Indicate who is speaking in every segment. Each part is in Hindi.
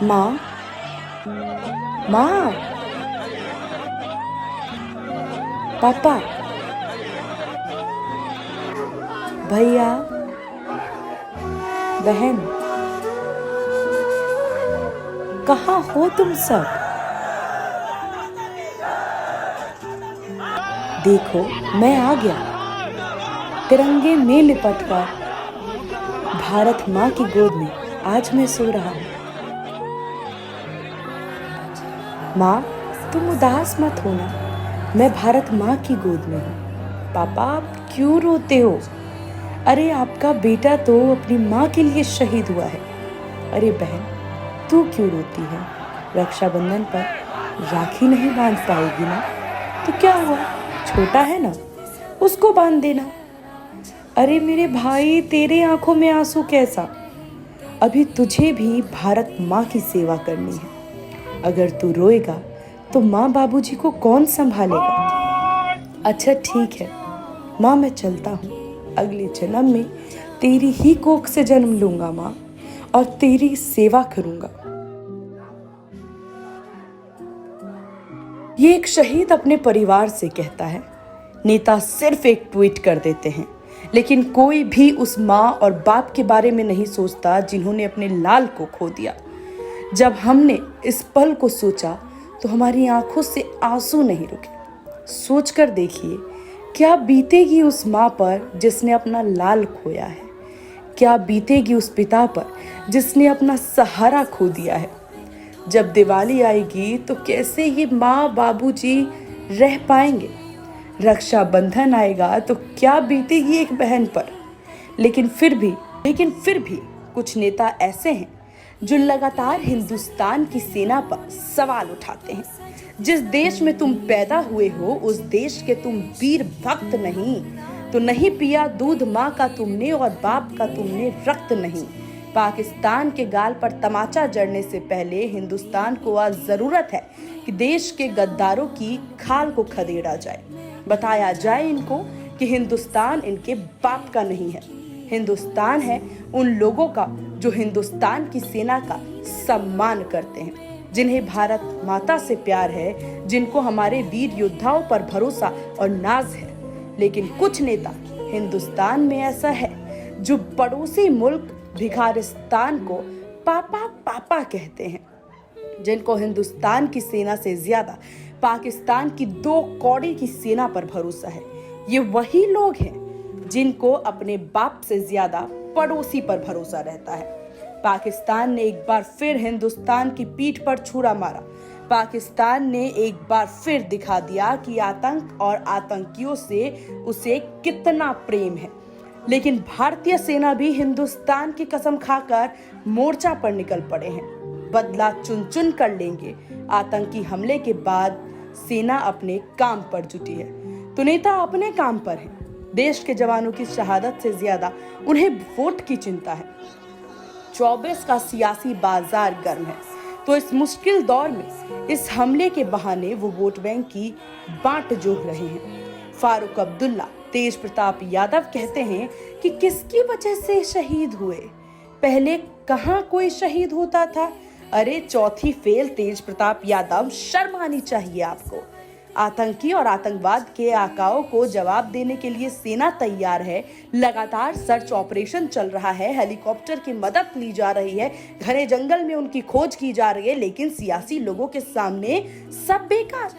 Speaker 1: माँ, माँ, पापा, भैया, बहन, कहाँ हो तुम सब? देखो, मैं आ गया, तिरंगे में लिपटकर भारत माँ की गोद में आज मैं सो रहा हूँ। माँ, तुम उदास मत होना, मैं भारत माँ की गोद में हूँ। पापा, आप क्यों रोते हो? अरे, आपका बेटा तो अपनी माँ के लिए शहीद हुआ है। अरे बहन, तू क्यों रोती है? रक्षाबंधन पर राखी नहीं बांध पाएगी ना? तो क्या हुआ, छोटा है ना, उसको बांध देना। अरे मेरे भाई, तेरे आंखों में आंसू कैसा? अभी तुझे भी भारत माँ की सेवा करनी है। अगर तू रोएगा तो माँ बाबूजी को कौन संभालेगा? अच्छा ठीक है माँ, मैं चलता हूँ। अगले जन्म में तेरी ही कोख से जन्म लूंगा माँ, और तेरी सेवा करूंगा। ये एक शहीद अपने परिवार से कहता है। नेता सिर्फ एक ट्वीट कर देते हैं, लेकिन कोई भी उस माँ और बाप के बारे में नहीं सोचता जिन्होंने अपने लाल को खो दिया। जब हमने इस पल को सोचा तो हमारी आंखों से आंसू नहीं रुके। सोचकर देखिए, क्या बीतेगी उस माँ पर जिसने अपना लाल खोया है? क्या बीतेगी उस पिता पर जिसने अपना सहारा खो दिया है? जब दिवाली आएगी तो कैसे ये माँ बाबूजी रह पाएंगे? रक्षाबंधन आएगा तो क्या बीतेगी एक बहन पर? लेकिन फिर भी कुछ नेता ऐसे हैं जो लगातार हिंदुस्तान की सेना पर सवाल उठाते हैं। जिस देश में तुम पैदा हुए हो, उस देश के तुम वीर भक्त नहीं, तो नहीं पिया दूध माँ का तुमने और बाप का तुमने रक्त नहीं। पाकिस्तान के गाल पर तमाचा जड़ने से पहले हिंदुस्तान को आज जरूरत है कि देश के गद्दारों की खाल को खदेड़ा जाए। बताया जाए इनको कि हिंदुस्तान इनके बाप का नहीं है, हिंदुस्तान है उन लोगों का जो हिंदुस्तान की सेना का सम्मान करते हैं, जिन्हें भारत माता से प्यार है, जिनको हमारे वीर योद्धाओं पर भरोसा और नाज है। लेकिन कुछ नेता हिंदुस्तान में ऐसा है जो पड़ोसी मुल्क भिखारिस्तान को पापा पापा कहते हैं, जिनको हिंदुस्तान की सेना से ज्यादा पाकिस्तान की 2 कौड़ी की सेना पर भरोसा है। ये वही लोग हैं जिनको अपने बाप से ज्यादा पड़ोसी पर भरोसा रहता है। पाकिस्तान ने एक बार फिर हिंदुस्तान की पीठ पर छुरा मारा। पाकिस्तान ने एक बार फिर दिखा दिया कि आतंक और आतंकियों से उसे कितना प्रेम है। लेकिन भारतीय सेना भी हिंदुस्तान की कसम खाकर मोर्चा पर निकल पड़े हैं। बदला चुन चुन कर लेंगे। आतंकी हमले के बाद सेना अपने काम पर जुटी है, तो नेता अपने काम पर है। देश के जवानों की शहादत से ज्यादा उन्हें वोट की चिंता है। 24 का सियासी बाजार गर्म है, तो इस मुश्किल दौर में इस हमले के बहाने वो वोट बैंक की बांट जोड़ रहे हैं। फारूक अब्दुल्ला, तेज प्रताप यादव कहते हैं कि किसकी वजह से शहीद हुए? पहले कहाँ कोई शहीद होता था? अरे चौथी फेल तेज प्रताप यादव, शर्म आनी चाहिए आपको। आतंकी और आतंकवाद के आकाओं को जवाब देने के लिए सेना तैयार है। लगातार सर्च ऑपरेशन चल रहा है, हेलीकॉप्टर की मदद ली जा रही है, घने जंगल में उनकी खोज की जा रही है, लेकिन सियासी लोगों के सामने सब बेकार।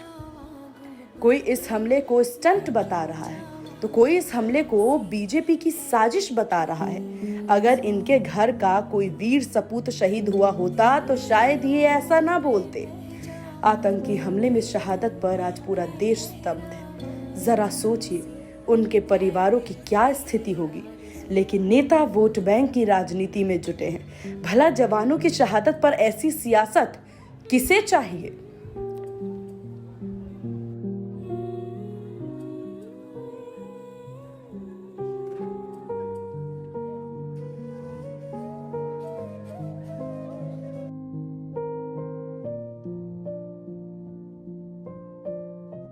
Speaker 1: कोई इस हमले को स्टंट बता रहा है, तो कोई इस हमले को बीजेपी की साजिश बता रहा है। अगर इनके घर का कोई वीर सपूत शहीद हुआ होता तो शायद ये ऐसा ना बोलते। आतंकी हमले में शहादत पर आज पूरा देश स्तब्ध है। जरा सोचिए उनके परिवारों की क्या स्थिति होगी। लेकिन नेता वोट बैंक की राजनीति में जुटे हैं। भला जवानों की शहादत पर ऐसी सियासत किसे चाहिए?